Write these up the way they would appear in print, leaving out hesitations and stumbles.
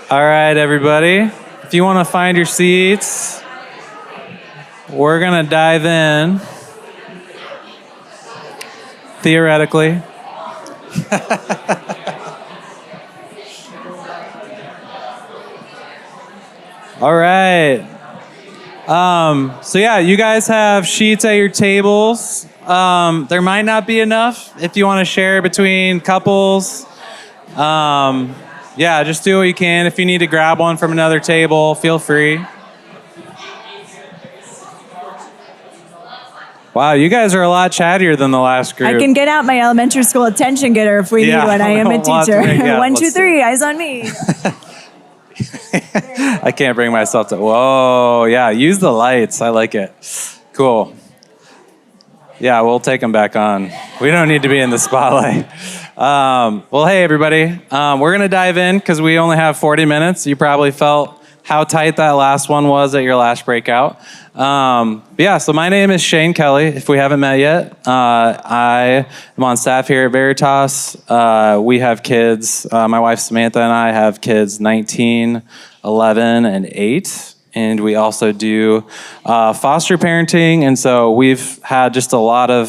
All right, everybody. If you want to find your seats, we're going to dive in. Theoretically. All right. So yeah, you guys have sheets at your tables. There might not be enough if you want to share between couples. Yeah, just do what you can. If you need to grab one from another table, feel free. Wow, you guys are a lot chattier than the last group. I can get out my elementary school attention getter if we need one. I am a teacher. 1, 2, 3, eyes on me. I can't bring myself to. Whoa, yeah, use the lights. I like it. Cool. Yeah, we'll take them back on. We don't need to be in the spotlight. Well, hey, everybody. We're going to dive in because we only have 40 minutes. You probably felt how tight that last one was at your last breakout. Yeah, so my name is Shane Kelley, if we haven't met yet. I am on staff here at Veritas. We have kids. My wife Samantha and I have kids 19, 11, and 8. And we also do foster parenting. And so we've had just a lot of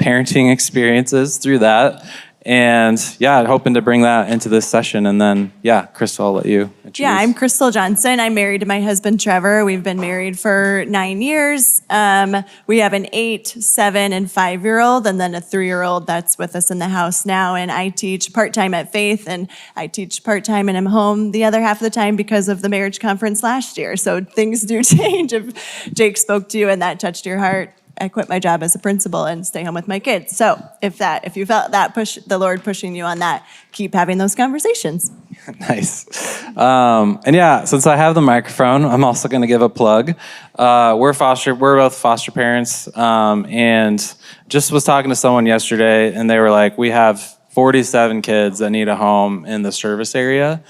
parenting experiences through that. And yeah, hoping to bring that into this session. And then, yeah, Crystal, I'll let you introduce. Yeah, I'm Crystal Johnson. I'm married to my husband, Trevor. We've been married for 9 years. We have an 8, 7, and 5-year-old, and then a 3-year-old that's with us in the house now. And I teach part-time at Faith, and I teach part-time and I'm home the other half of the time because of the marriage conference last year. So things do change. If Jake spoke to you and that touched your heart, I quit my job as a principal and stay home with my kids. So if you felt that push, the Lord pushing you on that, keep having those conversations. Nice. And yeah, since I have the microphone, I'm also going to give a plug. We're both foster parents, and just was talking to someone yesterday, and they were like, we have 47 kids that need a home in the service area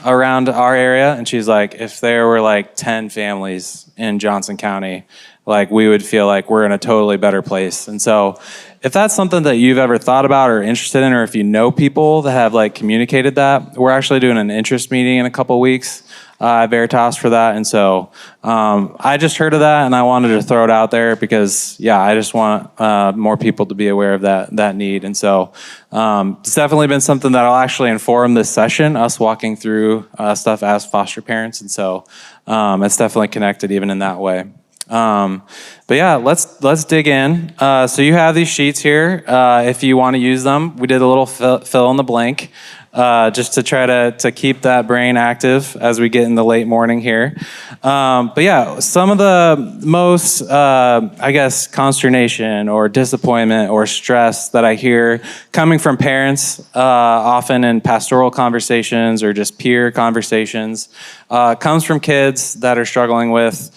around our area. And she's like, if there were like 10 families in Johnson County, like we would feel like we're in a totally better place. And so if that's something that you've ever thought about or interested in, or if you know people that have like communicated that, we're actually doing an interest meeting in a couple of weeks at Veritas for that. And so I just heard of that and I wanted to throw it out there because, yeah, I just want more people to be aware of that need. And so it's definitely been something that'll actually inform this session, us walking through stuff as foster parents. And so it's definitely connected even in that way. But yeah, let's dig in. So you have these sheets here. If you want to use them, we did a little fill in the blank, just to try to keep that brain active as we get in the late morning here. But yeah, some of the most, I guess, consternation or disappointment or stress that I hear coming from parents, often in pastoral conversations or just peer conversations, comes from kids that are struggling with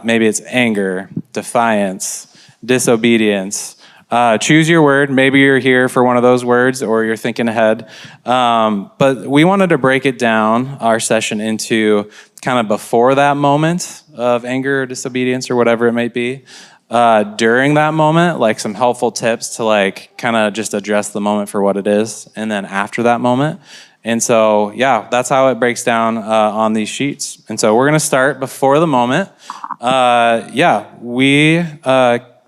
maybe it's anger, defiance, disobedience. Choose your word. Maybe you're here for one of those words or you're thinking ahead. But we wanted to break it down, our session, into kind of before that moment of anger or disobedience or whatever it might be. During that moment, like some helpful tips to like kind of just address the moment for what it is. And then after that moment. And so, yeah, that's how it breaks down on these sheets. And so we're going to start before the moment.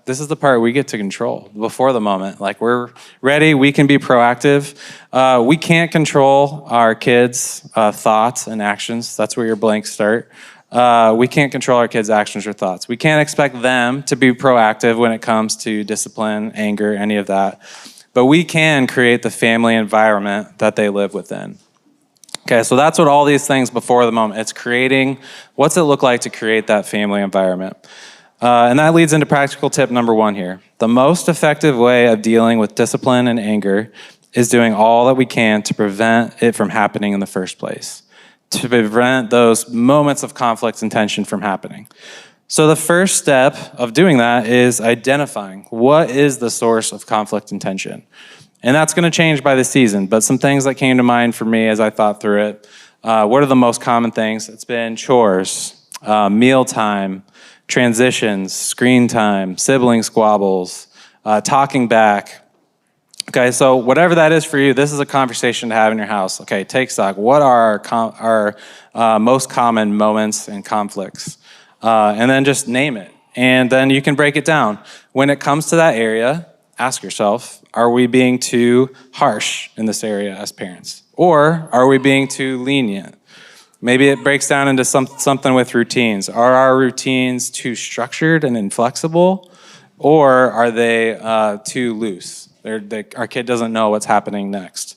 This is the part we get to control, before the moment. Like, we're ready. We can be proactive. We can't control our kids' thoughts and actions. That's where your blanks start. We can't control our kids' actions or thoughts. We can't expect them to be proactive when it comes to discipline, anger, any of that. But we can create the family environment that they live within. Okay, so that's what all these things before the moment. It's creating, what's it look like to create that family environment? And that leads into practical tip number 1 here. The most effective way of dealing with discipline and anger is doing all that we can to prevent it from happening in the first place, to prevent those moments of conflict and tension from happening. So the first step of doing that is identifying what is the source of conflict and tension. And that's going to change by the season, but some things that came to mind for me as I thought through it. What are the most common things? It's been chores, mealtime, transitions, screen time, sibling squabbles, talking back, Okay, so whatever that is for you, this is a conversation to have in your house. Okay, take stock. What are our most common moments and conflicts? And then just name it. And then you can break it down. When it comes to that area, ask yourself, are we being too harsh in this area as parents? Or are we being too lenient? Maybe it breaks down into something with routines. Are our routines too structured and inflexible? Or are they too loose? Our kid doesn't know what's happening next.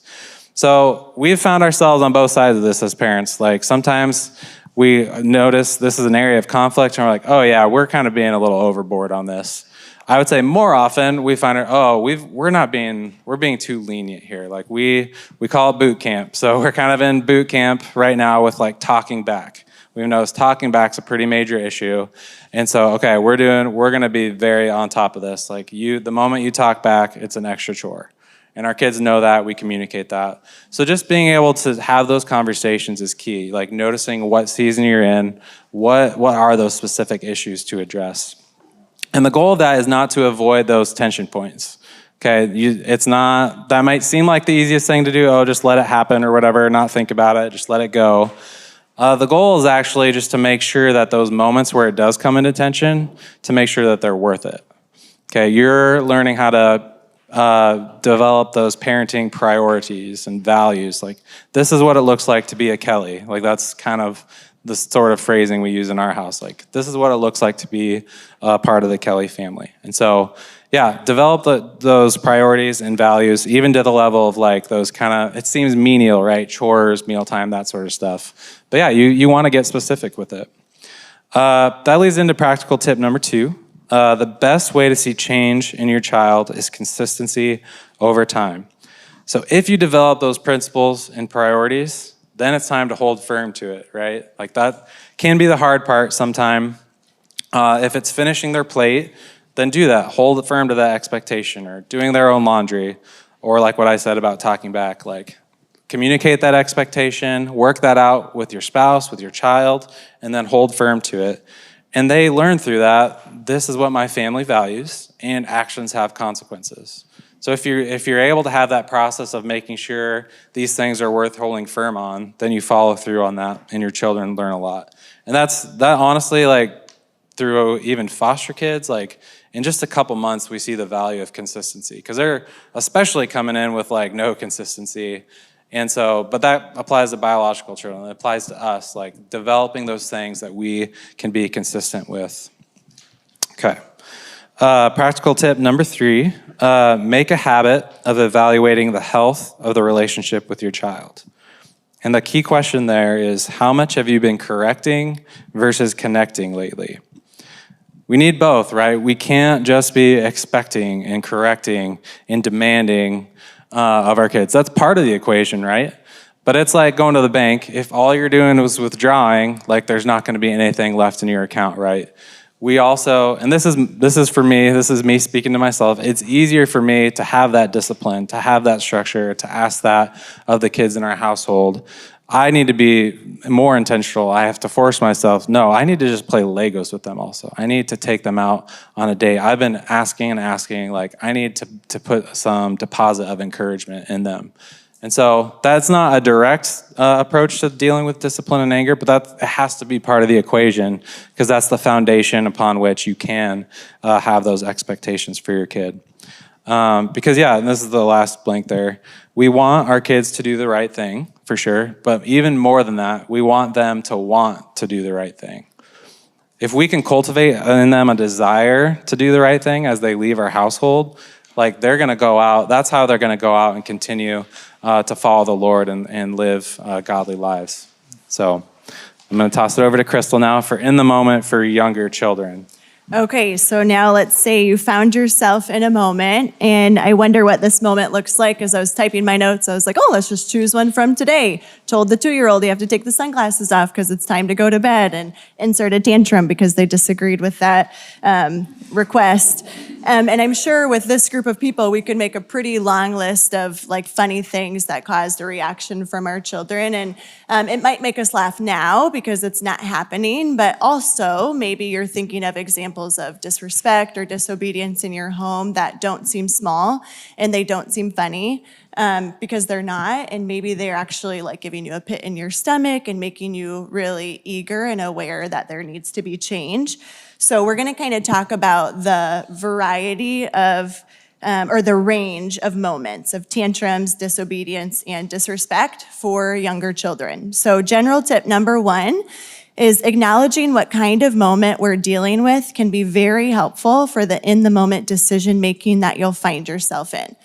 So we've found ourselves on both sides of this as parents. Like sometimes we notice this is an area of conflict and we're like, oh yeah, we're kind of being a little overboard on this. I would say more often we find we're being too lenient here. Like we call it boot camp. So we're kind of in boot camp right now with like talking back. We've noticed talking back's a pretty major issue. And so, okay, we're gonna be very on top of this. Like the moment you talk back, it's an extra chore. And our kids know that, we communicate that. So just being able to have those conversations is key. Like noticing what season you're in, what are those specific issues to address. And the goal of that is not to avoid those tension points. Okay, that might seem like the easiest thing to do. Oh, just let it happen or whatever, not think about it, just let it go. The goal is actually just to make sure that those moments where it does come into tension, to make sure that they're worth it. Okay, you're learning how to develop those parenting priorities and values. Like, this is what it looks like to be a Kelley. Like, that's kind of the sort of phrasing we use in our house. Like, this is what it looks like to be a part of the Kelley family. And so, yeah, develop those priorities and values, even to the level of like those kind of, it seems menial, right? Chores, mealtime, that sort of stuff. But yeah, you want to get specific with it. That leads into practical tip number 2. The best way to see change in your child is consistency over time. So if you develop those principles and priorities, then it's time to hold firm to it, right? Like that can be the hard part sometime. If it's finishing their plate, then do that. Hold firm to that expectation, or doing their own laundry, or like what I said about talking back, like communicate that expectation, work that out with your spouse, with your child, and then hold firm to it. And they learn through that, this is what my family values, and actions have consequences. So if you're able to have that process of making sure these things are worth holding firm on, then you follow through on that, and your children learn a lot. And that honestly, like through even foster kids, like in just a couple months, we see the value of consistency, because they're especially coming in with like no consistency. And so, but that applies to biological children. It applies to us, like developing those things that we can be consistent with. Okay. Practical tip number 3, make a habit of evaluating the health of the relationship with your child. And the key question there is, how much have you been correcting versus connecting lately? We need both, right? We can't just be expecting and correcting and demanding of our kids. That's part of the equation, right? But it's like going to the bank. If all you're doing is withdrawing, like there's not going to be anything left in your account, right? We also, and this is for me, this is me speaking to myself, it's easier for me to have that discipline, to have that structure, to ask that of the kids in our household. I need to be more intentional. I have to force myself. No, I need to just play Legos with them also. I need to take them out on a date. I've been asking, like, I need to put some deposit of encouragement in them. And so that's not a direct approach to dealing with discipline and anger, but it has to be part of the equation, because that's the foundation upon which you can have those expectations for your kid. Because yeah, and this is the last blank there, we want our kids to do the right thing, for sure, but even more than that, we want them to want to do the right thing. If we can cultivate in them a desire to do the right thing as they leave our household, like they're gonna go out, that's how they're gonna go out and continue to follow the Lord and live godly lives. So I'm gonna toss it over to Crystal now for In the Moment for younger children. Okay, so now let's say you found yourself in a moment, and I wonder what this moment looks like. As I was typing my notes, I was like, oh, let's just choose one from today. Told the 2-year-old you have to take the sunglasses off because it's time to go to bed, and insert a tantrum because they disagreed with that request. And I'm sure with this group of people, we could make a pretty long list of like funny things that caused a reaction from our children. And it might make us laugh now because it's not happening, but also maybe you're thinking of examples examples of disrespect or disobedience in your home that don't seem small and they don't seem funny, because they're not, and maybe they're actually like giving you a pit in your stomach and making you really eager and aware that there needs to be change. So we're gonna kind of talk about the variety of or the range of moments of tantrums, disobedience, and disrespect for younger children. So general tip number 1 is acknowledging what kind of moment we're dealing with can be very helpful for the in-the-moment decision-making that you'll find yourself in.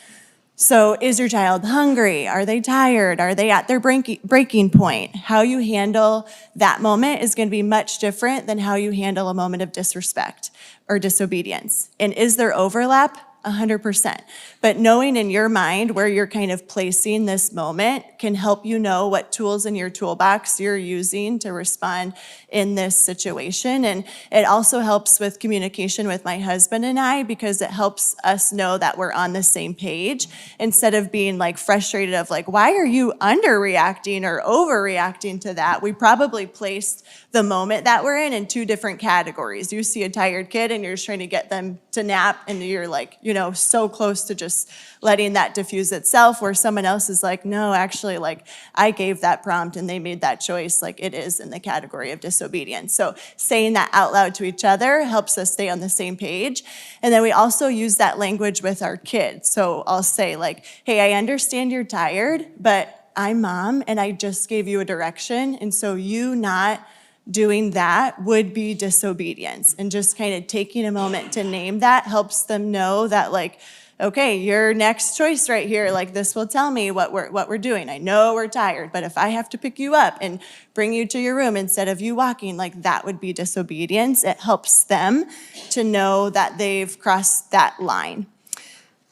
So is your child hungry? Are they tired? Are they at their breaking point? How you handle that moment is going to be much different than how you handle a moment of disrespect or disobedience. And is there overlap? 100%. But knowing in your mind where you're kind of placing this moment can help you know what tools in your toolbox you're using to respond in this situation. And it also helps with communication with my husband and I, because it helps us know that we're on the same page instead of being like frustrated of like, why are you underreacting or overreacting to that? We probably placed the moment that we're in 2 different categories. You see a tired kid and you're just trying to get them to nap and you're like, so close to just letting that diffuse itself, where someone else is like, no, actually, like I gave that prompt and they made that choice, like it is in the category of disobedience. So saying that out loud to each other helps us stay on the same page. And then we also use that language with our kids. So I'll say like, hey, I understand you're tired, but I'm mom and I just gave you a direction. And so you not doing that would be disobedience. And just kind of taking a moment to name that helps them know that like, okay, your next choice right here, like this will tell me what we're doing. I know we're tired, but if I have to pick you up and bring you to your room instead of you walking, like that would be disobedience. It helps them to know that they've crossed that line.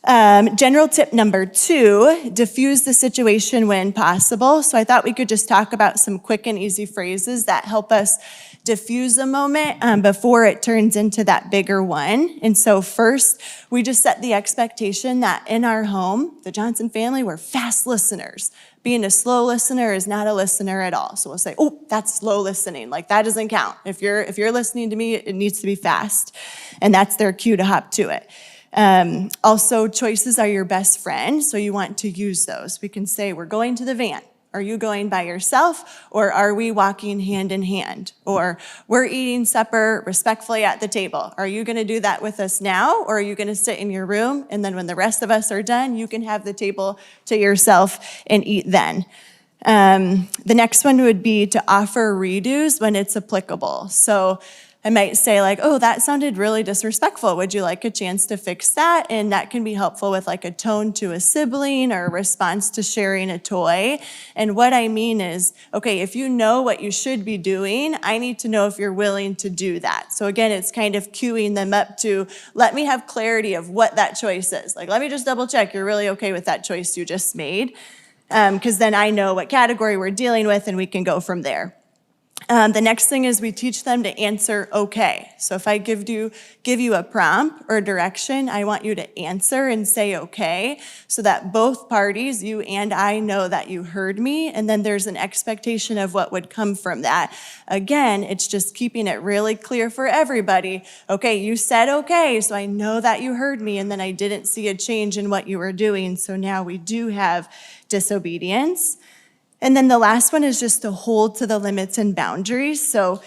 General tip number 2, diffuse the situation when possible. So I thought we could just talk about some quick and easy phrases that help us diffuse a moment before it turns into that bigger one. And so first, we just set the expectation that in our home, the Johnson family, we're fast listeners. Being a slow listener is not a listener at all. So we'll say, oh, that's slow listening. Like that doesn't count. If you're listening to me, it needs to be fast. And that's their cue to hop to it. Also, choices are your best friend, so you want to use those. We can say, we're going to the van. Are you going by yourself, or are we walking hand in hand? Or we're eating supper respectfully at the table. Are you going to do that with us now, or are you going to sit in your room, and then when the rest of us are done, you can have the table to yourself and eat then? The next one would be to offer redos when it's applicable. So I might say like, oh, that sounded really disrespectful. Would you like a chance to fix that? And that can be helpful with like a tone to a sibling or a response to sharing a toy. And what I mean is, okay, if you know what you should be doing, I need to know if you're willing to do that. So again, it's kind of cueing them up to, let me have clarity of what that choice is. Like, let me just double check you're really okay with that choice you just made. Because then I know what category we're dealing with and we can go from there. The next thing is we teach them to answer okay. So if I give you a prompt or direction, I want you to answer and say okay, so that both parties, you and I, know that you heard me, and then there's an expectation of what would come from that. Again, it's just keeping it really clear for everybody. Okay, you said okay, so I know that you heard me, and then I didn't see a change in what you were doing, so now we do have disobedience. And then the last one is just to hold to the limits and boundaries. So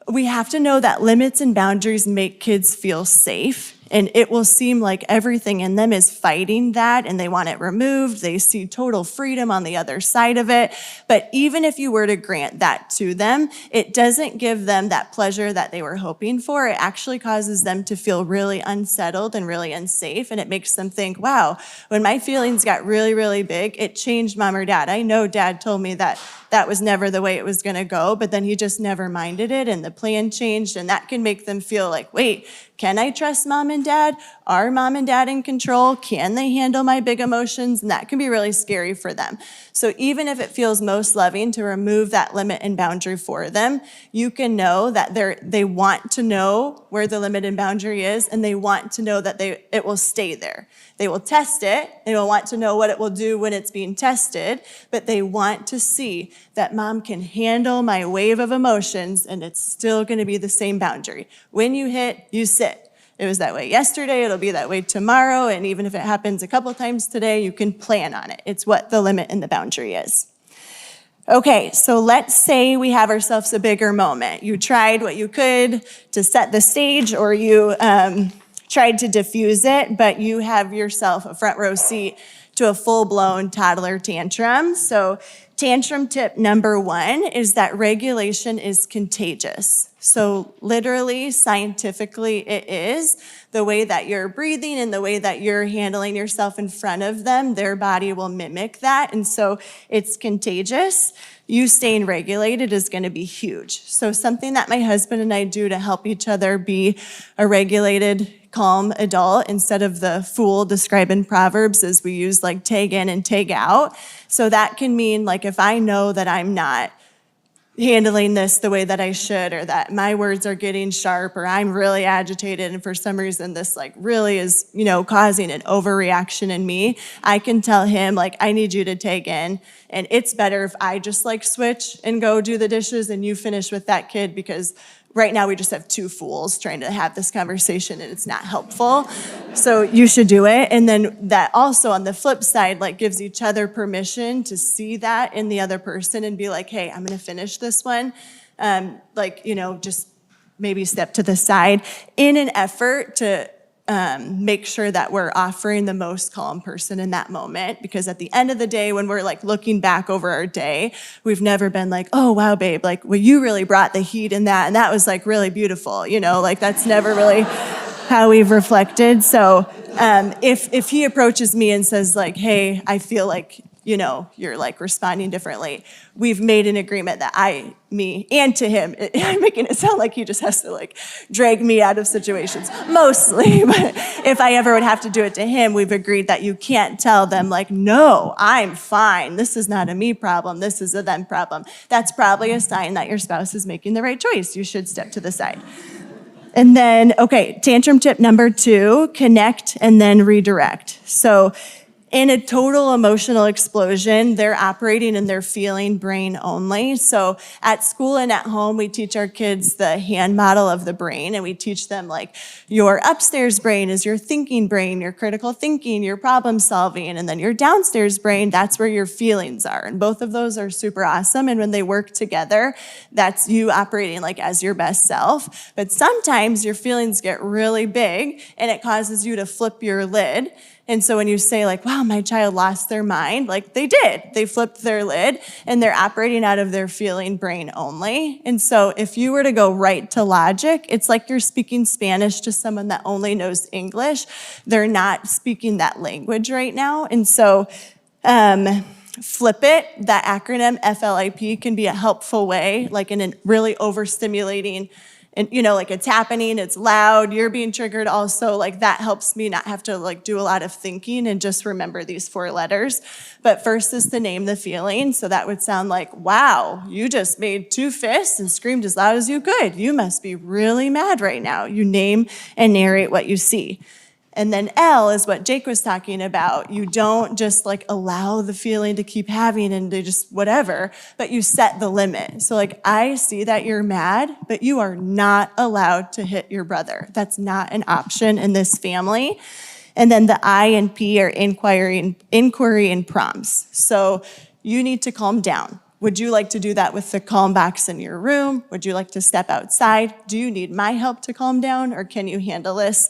we have to know that limits and boundaries make kids feel safe. And it will seem like everything in them is fighting that and they want it removed. They see total freedom on the other side of it. But even if you were to grant that to them, it doesn't give them that pleasure that they were hoping for. It actually causes them to feel really unsettled and really unsafe. And it makes them think, wow, when my feelings got really, really big, it changed mom or dad. I know dad told me that that was never the way it was going to go, but then he just never minded it and the plan changed. And that can make them feel like, wait, can I trust mom and dad? Are mom and dad in control? Can they handle my big emotions? And that can be really scary for them. So even if it feels most loving to remove that limit and boundary for them, you can know that they want to know where the limit and boundary is, and they want to know that it will stay there. They will test it. They will want to know what it will do when it's being tested, but they want to see that mom can handle my wave of emotions and it's still gonna be the same boundary. When you hit, you sit. It was that way yesterday, it'll be that way tomorrow, and even if it happens a couple times today, you can plan on it. It's what the limit and the boundary is. Okay, so let's say we have ourselves a bigger moment. You tried what you could to set the stage, or you tried to diffuse it, but you have yourself a front row seat to a full-blown toddler tantrum. So tantrum tip number 1 is that regulation is contagious. So literally, scientifically, it is. The way that you're breathing and the way that you're handling yourself in front of them, their body will mimic that. And so it's contagious. You staying regulated is going to be huge. So something that my husband and I do to help each other be a regulated, calm adult instead of the fool described in Proverbs is we use like tag in and tag out. So that can mean like if I know that I'm not handling this the way that I should, or that my words are getting sharp, or I'm really agitated, and for some reason this like really is, causing an overreaction in me, I can tell him like, I need you to take in, and it's better if I just like switch and go do the dishes and you finish with that kid, because right now we just have 2 fools trying to have this conversation and it's not helpful. So you should do it. And then that also on the flip side, like gives each other permission to see that in the other person and be like, hey, I'm gonna finish this one. Just maybe step to the side in an effort to make sure that we're offering the most calm person in that moment. Because at the end of the day, when we're like looking back over our day, we've never been like, oh, wow, babe, like, well, you really brought the heat in that. And that was like really beautiful, like that's never really how we've reflected. So if he approaches me and says like, hey, I feel like, you're like responding differently, we've made an agreement that me and to him, I'm making it sound like he just has to like drag me out of situations, mostly, but if I ever would have to do it to him, we've agreed that you can't tell them like, no, I'm fine. This is not a me problem. This is a them problem. That's probably a sign that your spouse is making the right choice. You should step to the side. And then, tantrum tip number 2, connect and then redirect. So in a total emotional explosion, they're operating in their feeling brain only. So at school and at home, we teach our kids the hand model of the brain, and we teach them like your upstairs brain is your thinking brain, your critical thinking, your problem solving, and then your downstairs brain, that's where your feelings are. And both of those are super awesome. And when they work together, that's you operating like as your best self. But sometimes your feelings get really big and it causes you to flip your lid. And so when you say like, wow, my child lost their mind, like they did. They flipped their lid and they're operating out of their feeling brain only. And so if you were to go right to logic, it's like you're speaking Spanish to someone that only knows English. They're not speaking that language right now. And so flip it, that acronym FLIP can be a helpful way, like in a really overstimulating and like it's happening, it's loud, you're being triggered also, like that helps me not have to like do a lot of thinking and just remember these 4 letters. But first is to name the feeling. So that would sound like, wow, you just made 2 fists and screamed as loud as you could. You must be really mad right now. You name and narrate what you see. And then L is what Jake was talking about. You don't just like allow the feeling to keep having and to just whatever, but you set the limit. So like, I see that you're mad, but you are not allowed to hit your brother. That's not an option in this family. And then the I and P are inquiry and prompts. So you need to calm down. Would you like to do that with the calm box in your room? Would you like to step outside? Do you need my help to calm down, or can you handle this?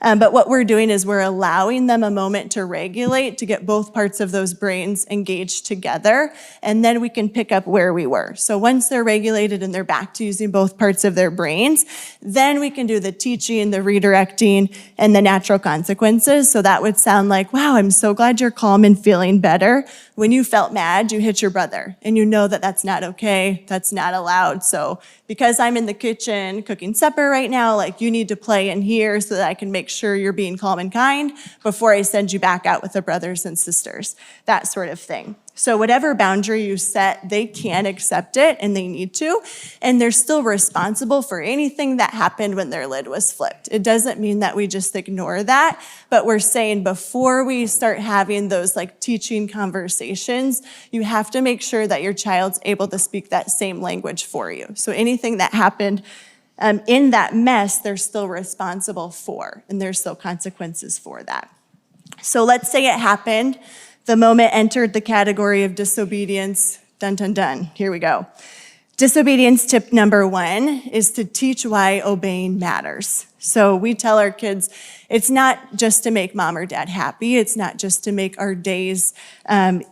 But what we're doing is we're allowing them a moment to regulate, to get both parts of those brains engaged together, and then we can pick up where we were. So once they're regulated and they're back to using both parts of their brains, then we can do the teaching, the redirecting, and the natural consequences. So that would sound like, wow, I'm so glad you're calm and feeling better. When you felt mad, you hit your brother, and you know that that's not okay, that's not allowed. So because I'm in the kitchen cooking supper right now, like you need to play in here so that I can make sure you're being calm and kind before I send you back out with the brothers and sisters, that sort of thing. So whatever boundary you set, they can accept it and they need to, and they're still responsible for anything that happened when their lid was flipped. It doesn't mean that we just ignore that, but we're saying before we start having those like teaching conversations, you have to make sure that your child's able to speak that same language for you. So anything that happened in that mess, they're still responsible for, and there's still consequences for that. So let's say it happened. The moment entered the category of disobedience. Dun, dun, dun. Here we go. Disobedience tip number 1 is to teach why obeying matters. So we tell our kids, it's not just to make mom or dad happy. It's not just to make our days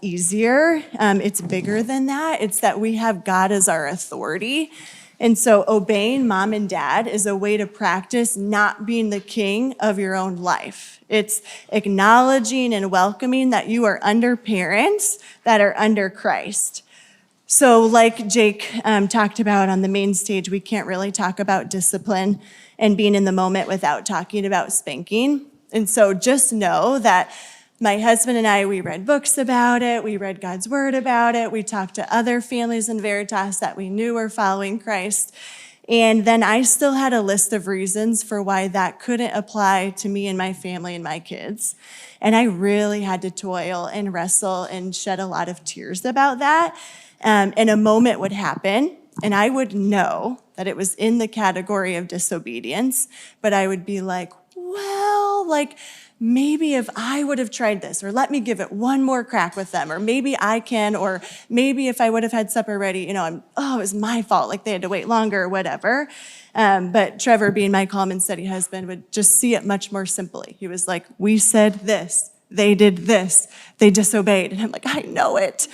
easier. It's bigger than that. It's that we have God as our authority. And so obeying mom and dad is a way to practice not being the king of your own life. It's acknowledging and welcoming that you are under parents that are under Christ. So like Jake talked about on the main stage, we can't really talk about discipline and being in the moment without talking about spanking. And so just know that my husband and I, we read books about it. We read God's word about it. We talked to other families in Veritas that we knew were following Christ. And then I still had a list of reasons for why that couldn't apply to me and my family and my kids. And I really had to toil and wrestle and shed a lot of tears about that. And a moment would happen, and I would know that it was in the category of disobedience, but I would be like, well, like, maybe if I would have tried this, or let me give it one more crack with them, or maybe I can, or maybe if I would have had supper ready, it was my fault, like they had to wait longer or whatever. But Trevor, being my calm and steady husband, would just see it much more simply. He was like, we said this, they did this, they disobeyed. And I'm like, I know it.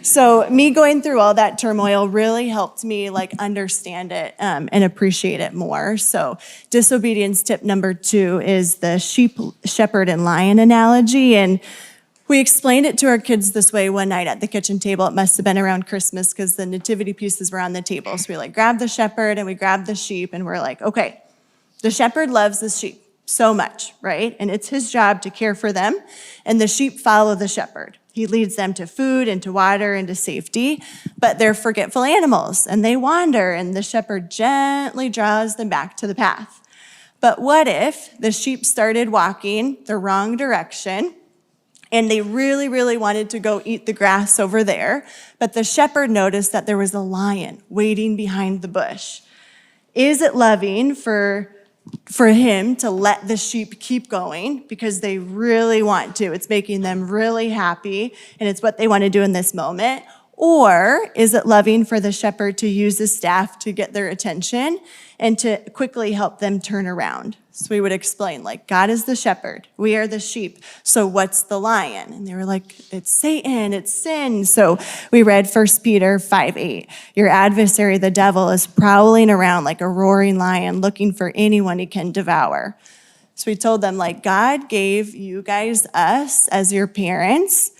So me going through all that turmoil really helped me like understand it and appreciate it more. So disobedience tip number 2 is the sheep, shepherd, and lion analogy. And we explained it to our kids this way one night at the kitchen table. It must have been around Christmas because the nativity pieces were on the table. So we like grabbed the shepherd and we grabbed the sheep, and we're like, okay, the shepherd loves the sheep so much, right? And it's his job to care for them, and the sheep follow the shepherd. He leads them to food and to water and to safety, but they're forgetful animals and they wander, and the shepherd gently draws them back to the path. But what if the sheep started walking the wrong direction and they really, really wanted to go eat the grass over there, but the shepherd noticed that there was a lion waiting behind the bush? Is it loving for him to let the sheep keep going because they really want to? It's making them really happy, and it's what they want to do in this moment. Or is it loving for the shepherd to use his staff to get their attention and to quickly help them turn around? So we would explain, like, God is the shepherd, we are the sheep, so what's the lion? And they were like, it's Satan, it's sin. So we read 1 Peter 5:8. Your adversary, the devil, is prowling around like a roaring lion looking for anyone he can devour. So we told them, like, God gave you guys, us, as your parents,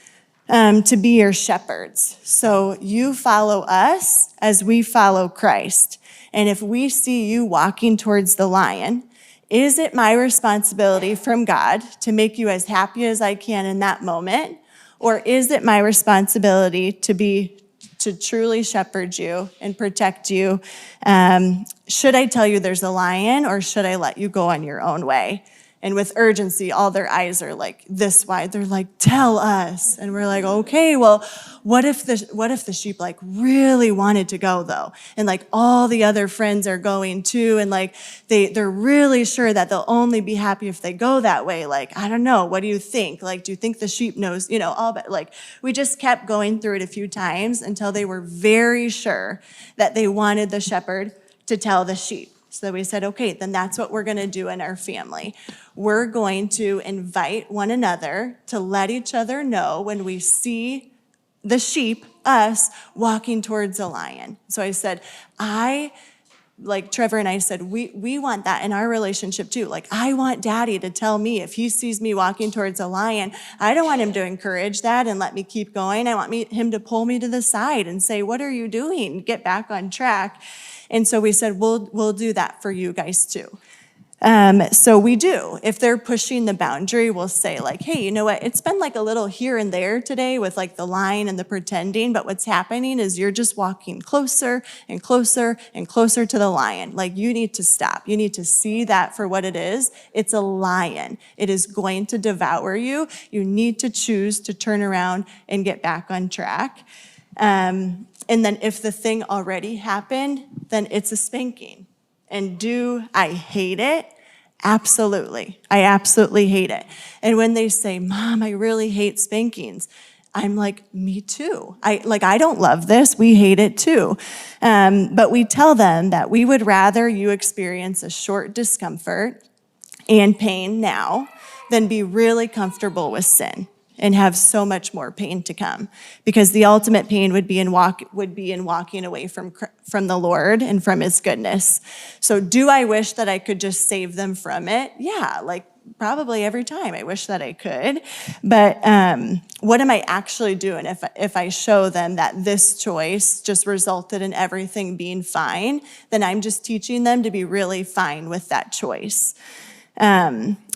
to be your shepherds. So you follow us as we follow Christ. And if we see you walking towards the lion, is it my responsibility from God to make you as happy as I can in that moment? Or is it my responsibility to truly shepherd you and protect you? Should I tell you there's a lion, or should I let you go on your own way? And with urgency, all their eyes are like this wide. They're like, tell us. And we're like, okay, well, what if the sheep like really wanted to go though? And like all the other friends are going too. And like they're really sure that they'll only be happy if they go that way. Like, I don't know. What do you think? Like, do you think the sheep knows, all but like we just kept going through it a few times until they were very sure that they wanted the shepherd to tell the sheep. So we said, okay, then that's what we're going to do in our family. We're going to invite one another to let each other know when we see the sheep, us, walking towards a lion. So I said, like Trevor and I said, we want that in our relationship too. Like, I want Daddy to tell me if he sees me walking towards a lion. I don't want him to encourage that and let me keep going. I want him to pull me to the side and say, what are you doing? Get back on track. And so we said, we'll do that for you guys too. So we do. If they're pushing the boundary, we'll say like, hey, you know what? It's been like a little here and there today with like the lying and the pretending, but what's happening is you're just walking closer and closer and closer to the lion. Like you need to stop. You need to see that for what it is. It's a lion. It is going to devour you. You need to choose to turn around and get back on track. And then if the thing already happened, then it's a spanking. And do I hate it? Absolutely. I absolutely hate it. And when they say, Mom, I really hate spankings, I'm like, me too. I don't love this. We hate it too. But we tell them that we would rather you experience a short discomfort and pain now than be really comfortable with sin and have so much more pain to come, because the ultimate pain would be in walking away from the Lord and from His goodness. So do I wish that I could just save them from it? Yeah, like probably every time I wish that I could. But what am I actually doing if I show them that this choice just resulted in everything being fine? Then I'm just teaching them to be really fine with that choice.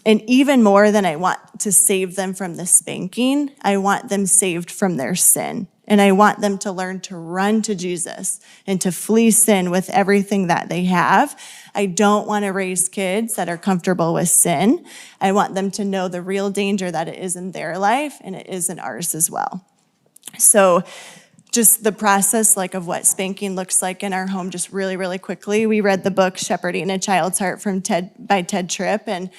And even more than I want to save them from the spanking, I want them saved from their sin. And I want them to learn to run to Jesus and to flee sin with everything that they have. I don't want to raise kids that are comfortable with sin. I want them to know the real danger that it is in their life and it is in ours as well. So just the process like of what spanking looks like in our home, just really, really quickly. We read the book Shepherding a Child's Heart by Ted Tripp, and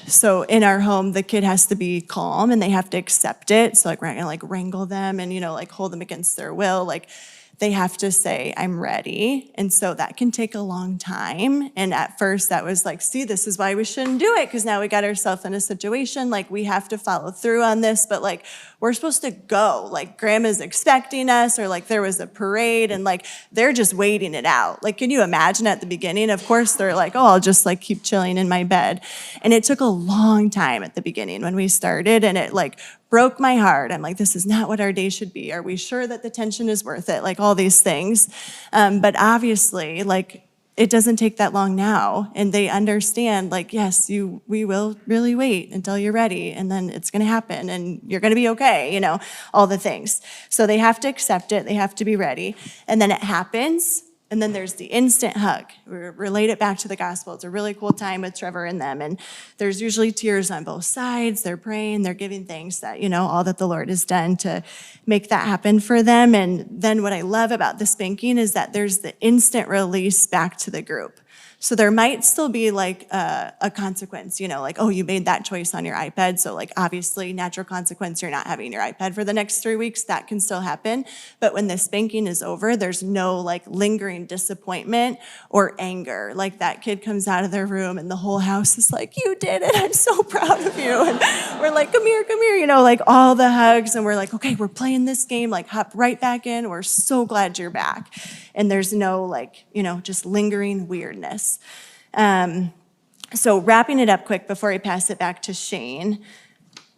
so in our home, the kid has to be calm and they have to accept it. So like we're not gonna like wrangle them and, like hold them against their will. Like they have to say, I'm ready. And so that can take a long time. And at first that was like, see, this is why we shouldn't do it. Cause now we got ourselves in a situation, like we have to follow through on this, but like we're supposed to go, like grandma's expecting us, or like there was a parade and like they're just waiting it out. Like, can you imagine at the beginning? Of course they're like, oh, I'll just like keep chilling in my bed. And it took a long time at the beginning when we started, and it like broke my heart. I'm like, this is not what our day should be. Are we sure that the tension is worth it? Like all these things. But obviously, like it doesn't take that long now. And they understand, like, yes, we will really wait until you're ready, and then it's gonna happen and you're gonna be okay, all the things. So they have to accept it, they have to be ready. And then it happens. And then there's the instant hug. We relate it back to the gospel. It's a really cool time with Trevor and them. And there's usually tears on both sides. They're praying, they're giving thanks that, all that the Lord has done to make that happen for them. And then what I love about the spanking is that there's the instant release back to the group. So there might still be like a consequence, like, oh, you made that choice on your iPad. So like obviously natural consequence, you're not having your iPad for the next 3 weeks. That can still happen. But when the spanking is over, there's no like lingering disappointment or anger. Like that kid comes out of their room and the whole house is like, you did it. I'm so proud of you. And we're like, come here, like all the hugs. And we're like, okay, we're playing this game, like hop right back in. We're so glad you're back. And there's no like, just lingering weirdness. So wrapping it up quick before I pass it back to Shane,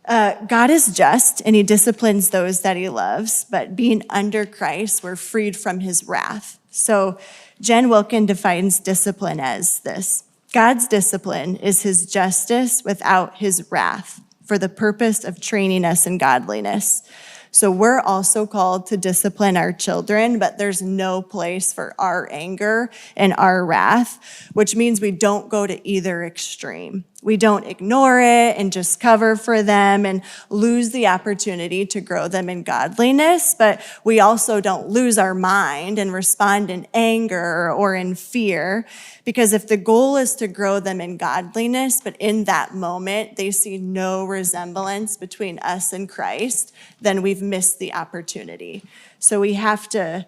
God is just and He disciplines those that He loves, but being under Christ, we're freed from His wrath. So Jen Wilkin defines discipline as this: God's discipline is His justice without His wrath, for the purpose of training us in godliness. So we're also called to discipline our children, but there's no place for our anger and our wrath, which means we don't go to either extreme. We don't ignore it and just cover for them and lose the opportunity to grow them in godliness, but we also don't lose our mind and respond in anger or in fear, because if the goal is to grow them in godliness, but in that moment they see no resemblance between us and Christ, then we've missed the opportunity. So we have to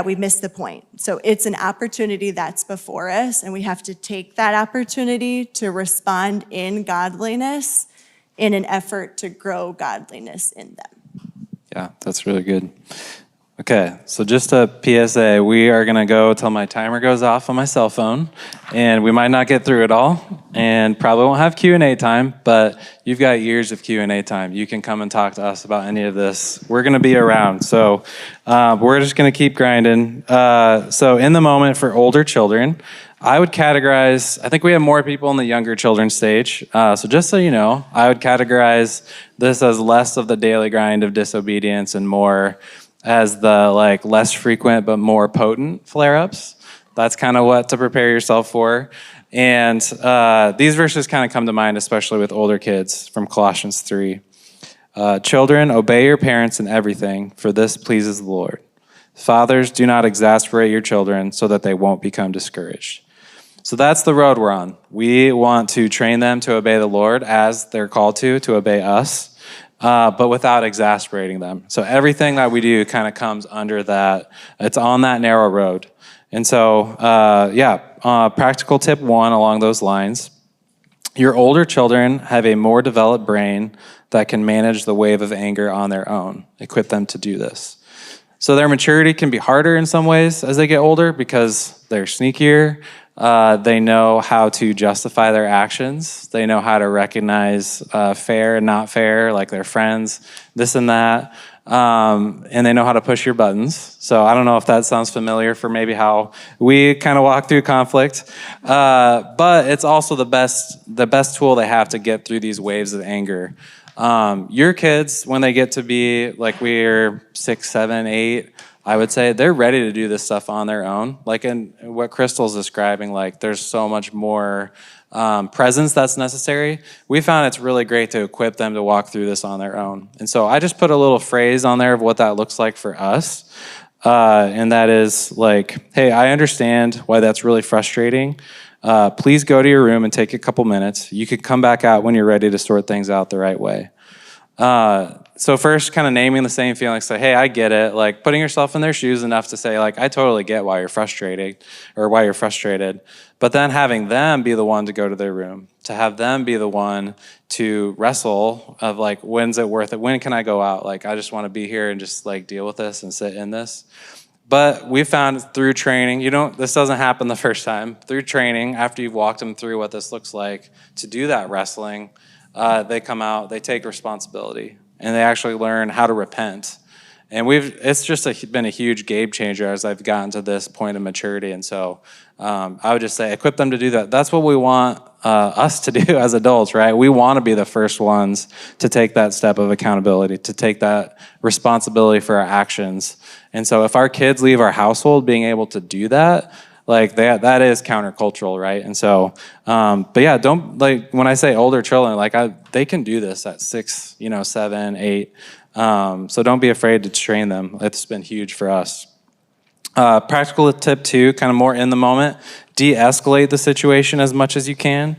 we missed the point. So it's an opportunity that's before us, and we have to take that opportunity to respond in godliness in an effort to grow godliness in them. Yeah, that's really good. Okay, so just a PSA, we are gonna go till my timer goes off on my cell phone, and we might not get through it all, and probably won't have Q&A time, but you've got years of Q&A time. You can come and talk to us about any of this. We're gonna be around, so we're just gonna keep grinding. So in the moment for older children, I would categorize, I think we have more people in the younger children's stage. So just so you know, I would categorize this as less of the daily grind of disobedience and more as the like less frequent but more potent flare-ups. That's kind of what to prepare yourself for. And these verses kind of come to mind, especially with older kids, from Colossians 3. Children, obey your parents in everything, for this pleases the Lord. Fathers, do not exasperate your children so that they won't become discouraged. So that's the road we're on. We want to train them to obey the Lord as they're called to obey us, but without exasperating them. So everything that we do kind of comes under that. It's on that narrow road. And so, practical tip 1 along those lines. Your older children have a more developed brain that can manage the wave of anger on their own. Equip them to do this. So their maturity can be harder in some ways as they get older because they're sneakier. They know how to justify their actions. They know how to recognize fair and not fair, like their friends, this and that. And they know how to push your buttons. So I don't know if that sounds familiar for maybe how we kind of walk through conflict. But it's also the best tool they have to get through these waves of anger. Your kids, when they get to be like we're 6, 7, 8, I would say they're ready to do this stuff on their own. Like in what Crystal's describing, like there's so much more presence that's necessary. We found it's really great to equip them to walk through this on their own. And so I just put a little phrase on there of what that looks like for us. And that is like, hey, I understand why that's really frustrating. Please go to your room and take a couple minutes. You could come back out when you're ready to sort things out the right way. So first, kind of naming the same feelings, say, hey, I get it. Like putting yourself in their shoes enough to say, like, I totally get why you're frustrated. But then having them be the one to go to their room, to have them be the one to wrestle of like, when's it worth it? When can I go out? Like, I just want to be here and just like deal with this and sit in this. But we found through training, this doesn't happen the first time. Through training, after you've walked them through what this looks like, to do that wrestling, they come out, they take responsibility, and they actually learn how to repent. And it's just been a huge game changer as I've gotten to this point of maturity. And so I would just say, equip them to do that. That's what we want us to do as adults, right? We want to be the first ones to take that step of accountability, to take that responsibility for our actions. And so if our kids leave our household being able to do that, like that is countercultural, right? And so, but yeah, don't like when I say older children, like they can do this at 6, 7, 8. So don't be afraid to train them. It's been huge for us. Practical tip 2, kind of more in the moment, de-escalate the situation as much as you can.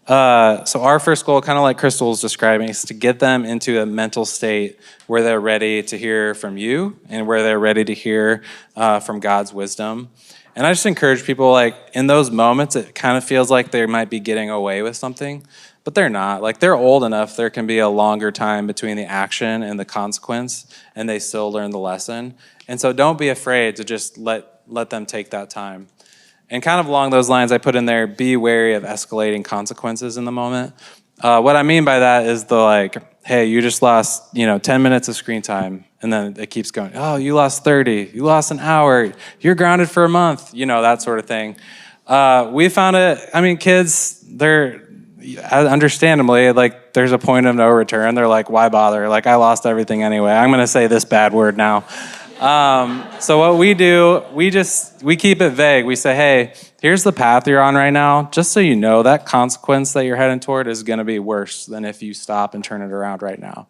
So our first goal, kind of like Crystal was describing, is to get them into a mental state where they're ready to hear from you and where they're ready to hear from God's wisdom. And I just encourage people, like, in those moments, it kind of feels like they might be getting away with something, but they're not. Like, they're old enough, there can be a longer time between the action and the consequence, and they still learn the lesson. And so don't be afraid to just let them take that time. And kind of along those lines, I put in there, be wary of escalating consequences in the moment. What I mean by that is hey, you just lost, 10 minutes of screen time. And then it keeps going, oh, you lost 30, you lost an hour, you're grounded for a month, that sort of thing. We found it, kids, they're, understandably, like, there's a point of no return. They're like, why bother? Like, I lost everything anyway. I'm going to say this bad word now. So what we do, we keep it vague. We say, hey, here's the path you're on right now. Just so you know, that consequence that you're heading toward is going to be worse than if you stop and turn it around right now.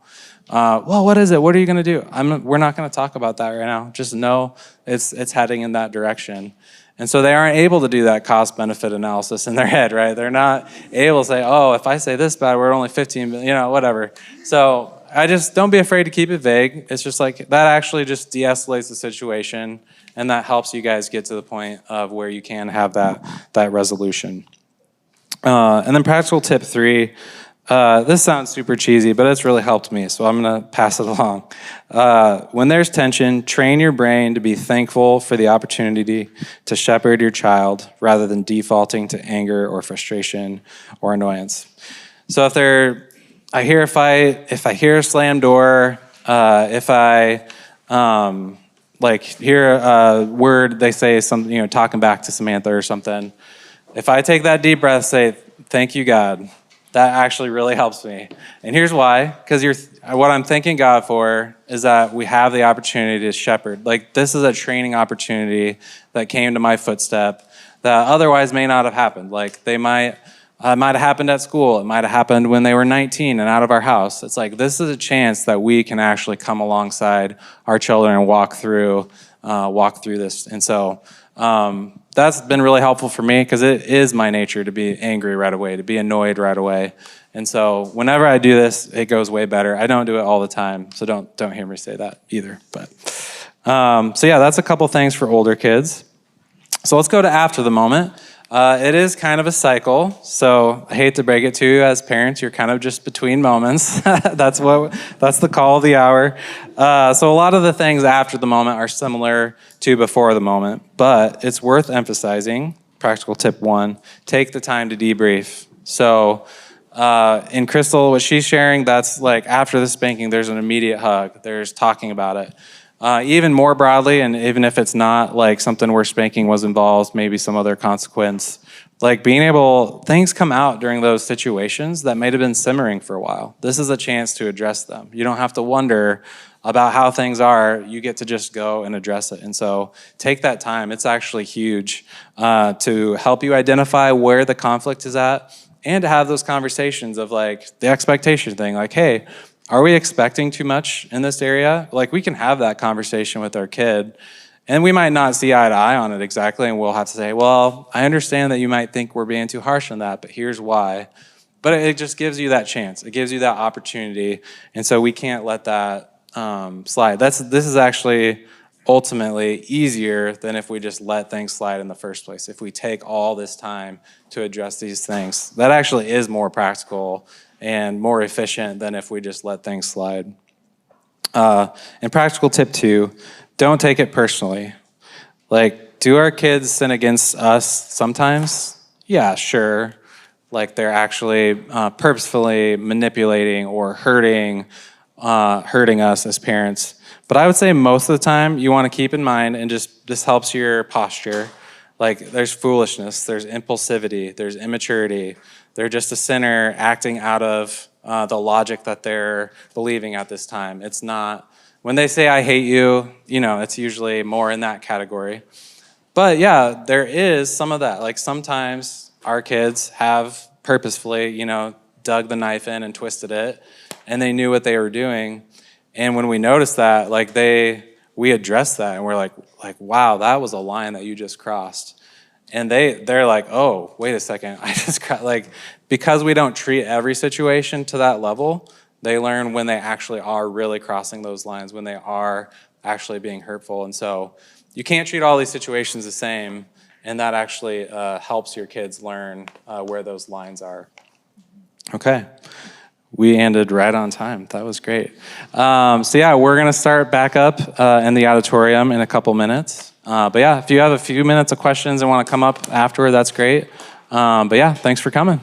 Well, what is it? What are you going to do? We're not going to talk about that right now. Just know it's heading in that direction. And so they aren't able to do that cost-benefit analysis in their head, right? They're not able to say, oh, if I say this bad, we're only 15 million, whatever. So I just don't be afraid to keep it vague. It's just like that actually just de-escalates the situation, and that helps you guys get to the point of where you can have that resolution. And then practical tip 3. This sounds super cheesy, but it's really helped me, so I'm going to pass it along. When there's tension, train your brain to be thankful for the opportunity to shepherd your child rather than defaulting to anger or frustration or annoyance. So if I hear a fight, if I hear a slam door, if I hear a word they say, talking back to Samantha or something, if I take that deep breath, say, thank you, God, that actually really helps me. And here's why, because what I'm thanking God for is that we have the opportunity to shepherd. Like, this is a training opportunity that came to my footstep that otherwise may not have happened. Like, it might have happened at school. It might have happened when they were 19 and out of our house. It's like, this is a chance that we can actually come alongside our children and walk through this. And so that's been really helpful for me, because it is my nature to be angry right away, to be annoyed right away. And so whenever I do this, it goes way better. I don't do it all the time, so don't hear me say that either. But so yeah, that's a couple things for older kids. So let's go to after the moment. It is kind of a cycle, so I hate to break it to you as parents, you're kind of just between moments. That's the call of the hour. So a lot of the things after the moment are similar to before the moment, but it's worth emphasizing. Practical tip 1, take the time to debrief. So in Crystal, what she's sharing, that's like after the spanking, there's an immediate hug. There's talking about it. Even more broadly, and even if it's not like something where spanking was involved, maybe some other consequence, like things come out during those situations that might have been simmering for a while. This is a chance to address them. You don't have to wonder about how things are. You get to just go and address it. And so take that time. It's actually huge to help you identify where the conflict is at, and to have those conversations of like the expectation thing, like, hey, are we expecting too much in this area? Like, we can have that conversation with our kid, and we might not see eye to eye on it exactly, and we'll have to say, well, I understand that you might think we're being too harsh on that, but here's why. But it just gives you that chance. It gives you that opportunity, and so we can't let that slide. This is actually ultimately easier than if we just let things slide in the first place. If we take all this time to address these things, that actually is more practical and more efficient than if we just let things slide. And practical tip 2, don't take it personally. Like, do our kids sin against us sometimes? Yeah, sure. Like, they're actually purposefully manipulating or hurting us as parents. But I would say most of the time you want to keep in mind, and this helps your posture, like, there's foolishness, there's impulsivity, there's immaturity. They're just a sinner acting out of the logic that they're believing at this time. It's not, when they say, I hate you, it's usually more in that category. But yeah, there is some of that. Like, sometimes our kids have purposefully, dug the knife in and twisted it, and they knew what they were doing. And when we notice that, like, we address that, and we're like, wow, that was a line that you just crossed. And they're like, oh, wait a second, I just crossed. Like, because we don't treat every situation to that level, they learn when they actually are really crossing those lines, when they are actually being hurtful. And so you can't treat all these situations the same, and that actually helps your kids learn where those lines are. Okay. We ended right on time. That was great. So yeah, we're going to start back up in the auditorium in a couple minutes. But yeah, if you have a few minutes of questions and want to come up afterward, that's great. But yeah, thanks for coming.